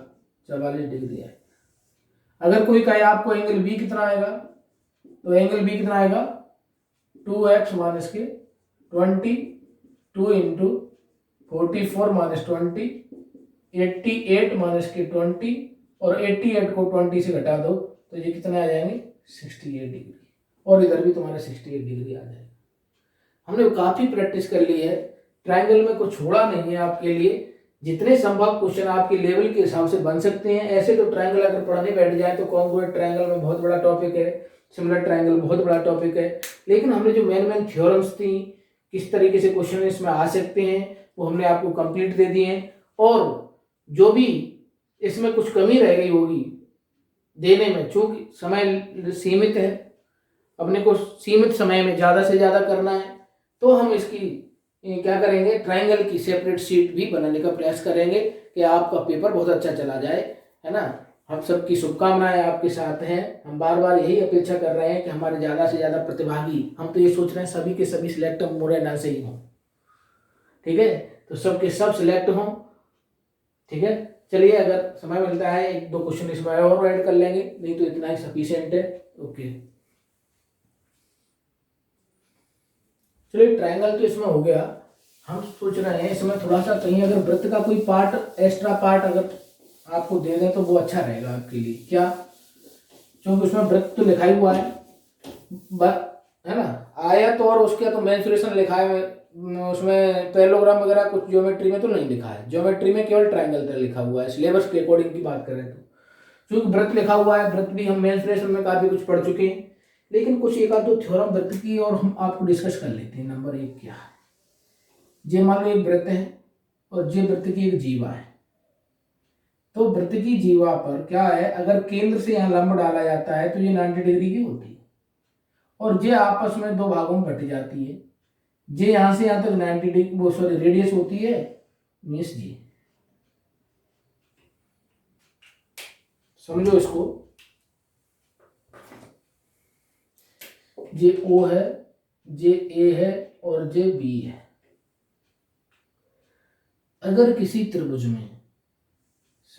44 डिग्री आएगा। अगर कोई कहे आपको एंगल बी कितना आएगा, तो एंगल बी कितना आएगा? 2x - 20, 2 × 44 - 20, 88 - 20, और 88 को 20 से घटा दो तो ये कितने आ जाएंगे? 68 डिग्री, और इधर भी तुम्हारे 68 डिग्री आ जाएगा। हमने काफ़ी प्रैक्टिस कर ली है, ट्रायंगल में कुछ छोड़ा नहीं है आपके लिए। जितने संभव क्वेश्चन आपके लेवल के हिसाब से बन सकते हैं। ऐसे तो ट्रायंगल अगर पढ़ने बैठ जाए तो कॉन्ग्रुएंट ट्रायंगल में बहुत बड़ा टॉपिक है, सिमिलर ट्रायंगल बहुत बड़ा टॉपिक है, लेकिन हमने जो मेन थ्योरम्स थी, किस तरीके से क्वेश्चन इसमें आ सकते हैं, वो हमने आपको कंप्लीट दे दिए हैं। और जो भी इसमें कुछ कमी रह गई होगी देने में, चूंकि समय सीमित है, अपने को सीमित समय में ज़्यादा से ज़्यादा करना है, तो हम इसकी क्या करेंगे, ट्रायंगल की सेपरेट शीट भी बनाने का प्रयास करेंगे कि आपका पेपर बहुत अच्छा चला जाए, है ना। हम सबकी शुभकामनाएं आपके साथ हैं। हम बार बार यही अपेक्षा कर रहे हैं कि हमारे ज़्यादा से ज़्यादा प्रतिभागी, हम तो ये सोच रहे हैं सभी के सभी सिलेक्ट मुरैना से ही हों, ठीक है, तो सबके सब सिलेक्ट हों, ठीक है। चलिए, अगर समय मिलता है एक दो क्वेश्चन इसमें और ऐड कर लेंगे, नहीं तो इतना ही सफिशिएंट है। ओके, चलिए, ट्रायंगल तो इसमें हो गया। हम सोच रहे हैं इसमें थोड़ा सा कहीं अगर वृत्त का कोई पार्ट, एक्स्ट्रा पार्ट अगर आपको दे दें तो वो अच्छा रहेगा आपके लिए। क्या, क्योंकि उसमें वृत्त तो लिखा ही हुआ है ना, आयत और उसके तो मेंसुरेशन लिखा है, उसमें पैरेललोग्राम वगैरह कुछ ज्योमेट्री में तो नहीं लिखा है। ज्योमेट्री में केवल ट्रायंगल तक लिखा हुआ है, सिलेबस के अकॉर्डिंग की बात करें तो। क्योंकि वृत्त लिखा हुआ है, वृत्त भी हम मेंसुरेशन में काफी कुछ पढ़ चुके हैं, लेकिन कुछ एक आध दो थ्योरम वृत्त की और हम आपको डिस्कस कर लेते हैं। नंबर 1 क्या है, जे मान लो एक वृत्त है और जे वृत्त की एक जीवा है। तो वृत्त की जीवा पर क्या है, अगर केंद्र से यहाँ लंब डाला जाता है तो ये 90 डिग्री की होती है, और जे आपस में दो भागों में बट जाती है। जे यहाँ से यहाँ तक 90 डिग्री, वो सॉरी रेडियस होती है मीन्स जी, समझो इसको, जे ओ है, जे ए है और जे बी है। अगर किसी त्रिभुज में,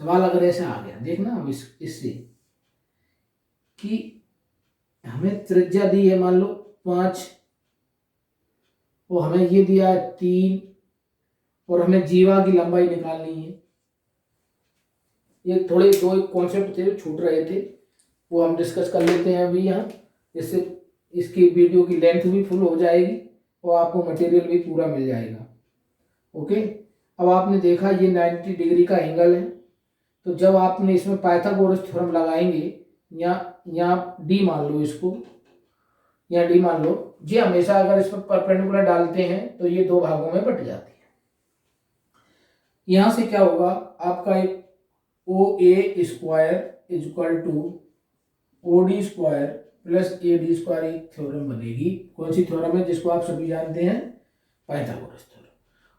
सवाल अगर ऐसे आ गया, देखना हम इससे कि हमें त्रिज्या दी है मान लो 5, और हमें ये दिया है 3, और हमें जीवा की लंबाई निकालनी है। ये थोड़े दो कॉन्सेप्ट थे जो छूट रहे थे, वो हम डिस्कस कर लेते हैं अभी यहाँ, जिससे इसकी वीडियो की लेंथ भी फुल हो जाएगी और आपको मटेरियल भी पूरा मिल जाएगा। ओके, अब आपने देखा ये 90 डिग्री का एंगल है, तो जब आपने इसमें पाइथागोरस थ्योरम लगाएंगे, यहाँ डी मान लो इसको, यहाँ डी मान लो, जी हमेशा अगर इसमें परपेंडिकुलर डालते हैं तो ये दो भागों में बट जाती है। यहाँ से क्या होगा, आपका एक O A square is equal to O D square plus A D square, एक थ्योरम बनेगी। कौन सी थ्योरम है, जिसको आप सभी जानते हैं, पाइथागोरस थ्योरम।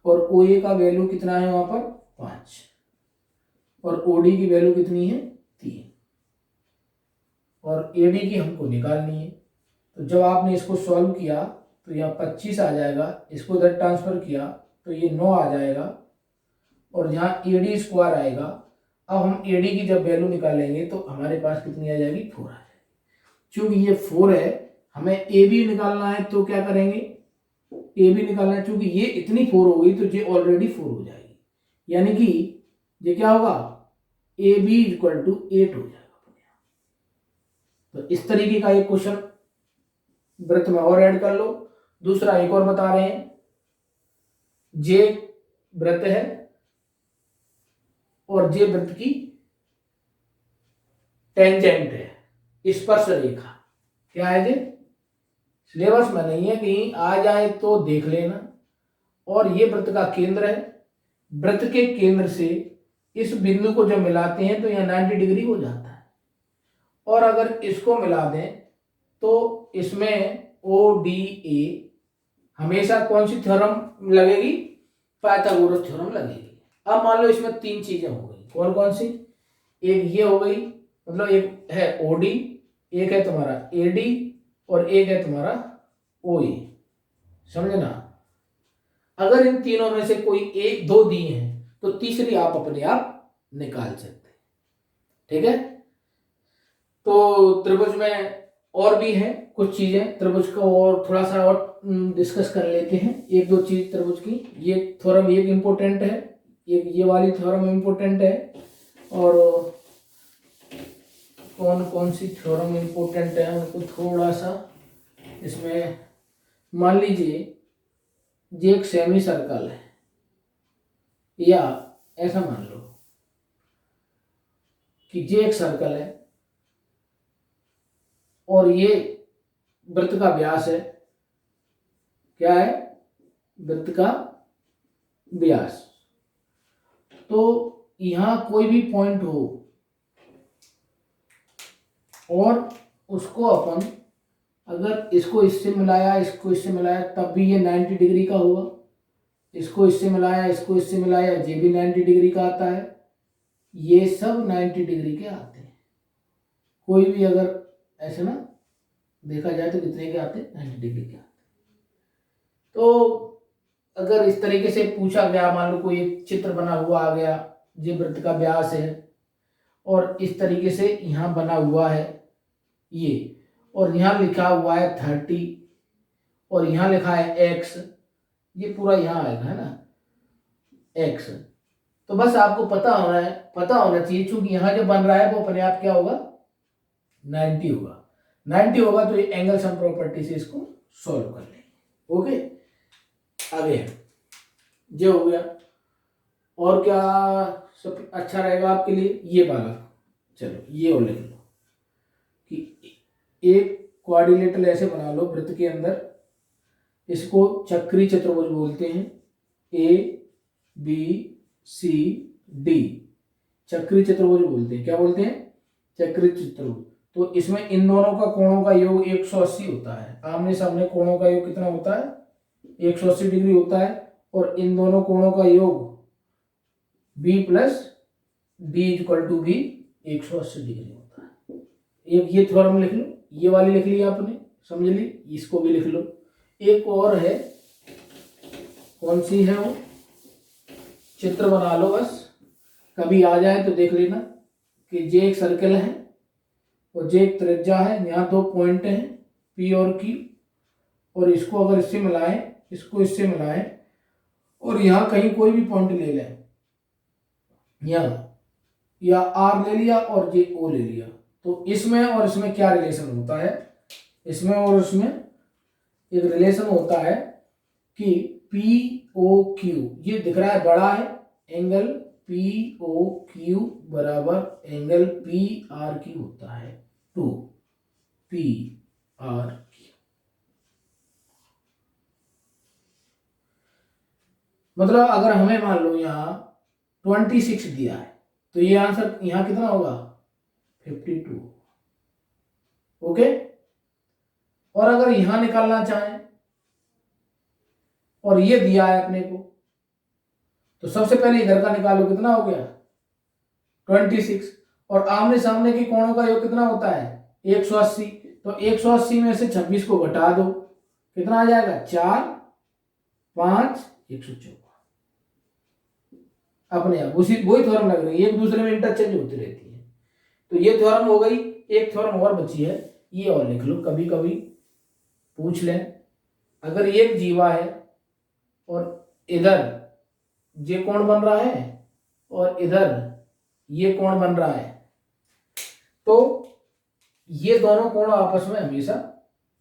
और ओ ए का वैल्यू कितना है वहां पर 5, और ओ डी की वैल्यू कितनी है 3, और ए डी की हमको निकालनी है। तो जब आपने इसको सॉल्व किया तो यहाँ 25 आ जाएगा, इसको इधर ट्रांसफर किया तो ये 9 आ जाएगा, और यहाँ ए डी स्क्वायर आएगा। अब हम ए डी की जब वैल्यू निकालेंगे तो हमारे पास कितनी आ जाएगी 4 आ जाएगी। चूंकि ये 4 है, हमें ए बी निकालना है, तो क्या करेंगे, ए बी निकालना है। चूंकि ये इतनी 4 हो गई तो ये ऑलरेडी 4 हो जाएगी, यानी कि ये क्या होगा, ए बी इक्वल टू 8 हो जाएगा। तो इस तरीके का एक क्वेश्चन वृत्त में और ऐड कर लो। दूसरा एक और बता रहे हैं, जे वृत्त है और जे वृत्त की टेंजेंट है, स्पर्श रेखा। क्या है जे, सिलेबस में नहीं है, कहीं आ जाए तो देख लेना। और ये वृत्त का केंद्र है, वृत्त के केंद्र से इस बिंदु को जब मिलाते हैं तो यहाँ 90 डिग्री हो जाता है, और अगर इसको मिला दें तो इसमें ओ डी ए हमेशा कौन सी थ्योरम लगेगी, पाइथागोरस थ्योरम लगेगी। अब मान लो इसमें 3 चीजें हो गई, कौन कौन सी, एक ये हो गई, मतलब एक है ओ डी, एक है तुम्हारा ए डी, और एक है तुम्हारा ओ ए, समझे ना। अगर इन तीनों में से कोई एक दो दी है तो तीसरी आप अपने आप निकाल सकते, ठीक है। तो त्रिभुज में और भी है कुछ चीजें, त्रिभुज को और थोड़ा सा और डिस्कस कर लेते हैं, एक दो चीज त्रिभुज की। ये थ्योरम एक इम्पोर्टेंट है, ये वाली थ्योरम इम्पोर्टेंट है, और कौन कौन सी थ्योरम इम्पोर्टेंट है उनको थोड़ा सा इसमें मान लीजिए। ये एक सेमी सर्कल है, या ऐसा मान लो कि ये एक सर्कल है और ये वृत्त का व्यास है। क्या है? वृत्त का व्यास। तो यहां कोई भी पॉइंट हो और उसको अपन अगर इसको इससे मिलाया, इसको इससे मिलाया, तब भी ये 90 डिग्री का होगा। इसको इससे मिलाया, इसको इससे मिलाया, ये भी 90 डिग्री का आता है। ये सब 90 डिग्री के आते हैं। कोई भी अगर ऐसे ना देखा जाए तो कितने के आते हैं? 90 डिग्री के आते हैं। तो अगर इस तरीके से पूछा गया, मान लो कोई चित्र बना हुआ आ गया, ये वृत्त का व्यास है और इस तरीके से यहाँ बना हुआ है ये, और यहाँ लिखा हुआ है 30 और यहाँ लिखा है x, ये पूरा यहाँ आएगा, है ना, x। तो बस आपको पता होना चाहिए, चूंकि यहाँ जो बन रहा है वो अपने आप क्या होगा? 90 होगा। 90 होगा तो ये एंगल सम प्रॉपर्टी से इसको सॉल्व कर लेंगे। ओके, आगे जो हो गया। और क्या सब अच्छा रहेगा आपके लिए? ये वाला, चलो ये और लिख लो कि एक क्वाड्रिलेटरल ऐसे बना लो वृत्त के अंदर, इसको चक्री चतुर्भुज बोलते हैं, ABCD, चक्री चतुर्भुज बोलते हैं। क्या बोलते हैं? चक्री चतुर्भुज। तो इसमें इन दोनों का कोणों का योग 180 होता है। आमने सामने कोणों का योग कितना होता है? 180 डिग्री होता है। और इन दोनों कोणों का योग B + D = B 180 डिग्री होता है। एक ये थ्योरम लिख लो, ये वाली लिख ली आपने, समझ ली। इसको भी लिख लो। एक और है, कौन सी है वो? चित्र बना लो बस, कभी आ जाए तो देख लेना कि ये एक सर्कल है और ये एक त्रिज्या है। यहाँ दो पॉइंट हैं P और Q, और इसको अगर इससे मिलाएं, इसको इससे मिलाएं और यहाँ कहीं कोई भी पॉइंट ले लें, यहाँ या R ले लिया और ये O ले लिया, तो इसमें और इसमें क्या रिलेशन होता है? इसमें और इसमें एक रिलेशन होता है कि POQ, ये दिख रहा है बड़ा है, एंगल POQ बराबर एंगल PRQ होता है, 2PRQ। मतलब अगर हमें मान लो यहाँ 26 दिया है तो ये आंसर यहाँ कितना होगा? 52। ओके। और अगर यहां निकालना चाहें और ये दिया है अपने को, तो सबसे पहले इधर का निकालो, कितना हो गया? 26। और आमने सामने के कोणों का योग कितना होता है? 180। तो 180 में से 26 को घटा दो, कितना आ जाएगा? 4, 5, 114। अपने आप वही थ्योरम लग रही है, एक दूसरे में इंटरचेंज होती रहती है। तो ये थ्योरम हो गई। एक थ्योरम और बची है, ये और लिख लो, कभी कभी पूछ लें। अगर ये एक जीवा है और इधर ये कोण बन रहा है और इधर ये कोण बन रहा है, तो ये दोनों कोण आपस में हमेशा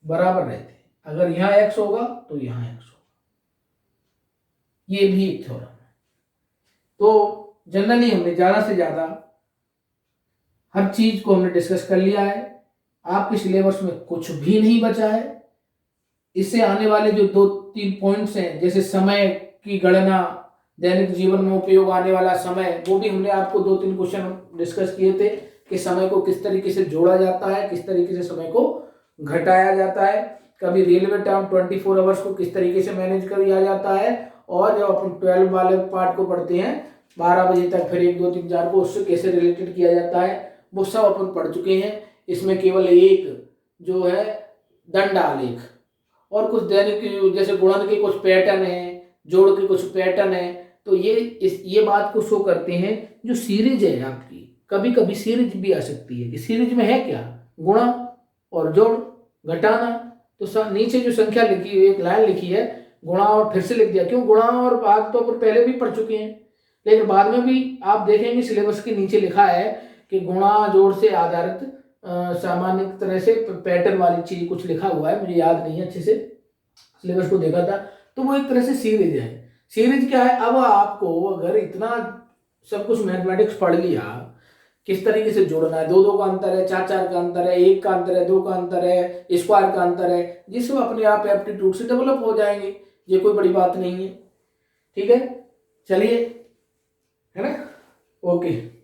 बराबर रहते हैं। अगर यहाँ x होगा तो यहाँ x होगा। ये भी एक थ्योरम है। तो जनरली हमने ज्यादा से ज्यादा हर चीज को हमने डिस्कस कर लिया है। आपके सिलेबस में कुछ भी नहीं बचा है। इससे आने वाले जो 2-3 पॉइंट्स हैं, जैसे समय की गणना, दैनिक जीवन में उपयोग आने वाला समय, वो भी हमने आपको 2-3 क्वेश्चन डिस्कस किए थे कि समय को किस तरीके से जोड़ा जाता है, किस तरीके से समय को घटाया जाता है, कभी रेलवे टाइम 24 आवर्स को किस तरीके से मैनेज किया जाता है, और जब अपन 12 वाले पार्ट को पढ़ते हैं 12 बजे तक, फिर 1, 2, 3, 4 को उससे कैसे रिलेटेड किया जाता है, वो सब अपन पढ़ चुके हैं। इसमें केवल एक जो है दंड आलेख और कुछ दैनिक जैसे गुणन के कुछ पैटर्न हैं, जोड़ के कुछ पैटर्न है, तो ये बात को शो करते हैं। जो सीरीज है आपकी, कभी कभी सीरीज भी आ सकती है कि सीरीज में है क्या, गुणा और जोड़ घटाना। तो नीचे जो संख्या लिखी है, एक लाइन लिखी है गुणा, और फिर से लिख दिया। क्यों? गुणा और भाग तो अपन पहले भी पढ़ चुके हैं, लेकिन बाद में भी आप देखेंगे सिलेबस के नीचे लिखा है कि गुणा जोड़ से आधारित सामान्य तरह से पैटर्न वाली चीज कुछ लिखा हुआ है, मुझे याद नहीं है अच्छे से, सिलेबस को देखा था। तो वो एक तरह से सीरीज है। सीरीज क्या है, अब आपको अगर इतना सब कुछ मैथमेटिक्स पढ़ लिया, किस तरीके से जोड़ना है, दो दो का अंतर है, चार चार का अंतर है, एक का अंतर है, दो का अंतर है, स्क्वायर का अंतर है, जिससे अपने आप एप्टीट्यूड से डेवलप हो जाएंगे। ये कोई बड़ी बात नहीं है। ठीक है, चलिए, है ना, ओके।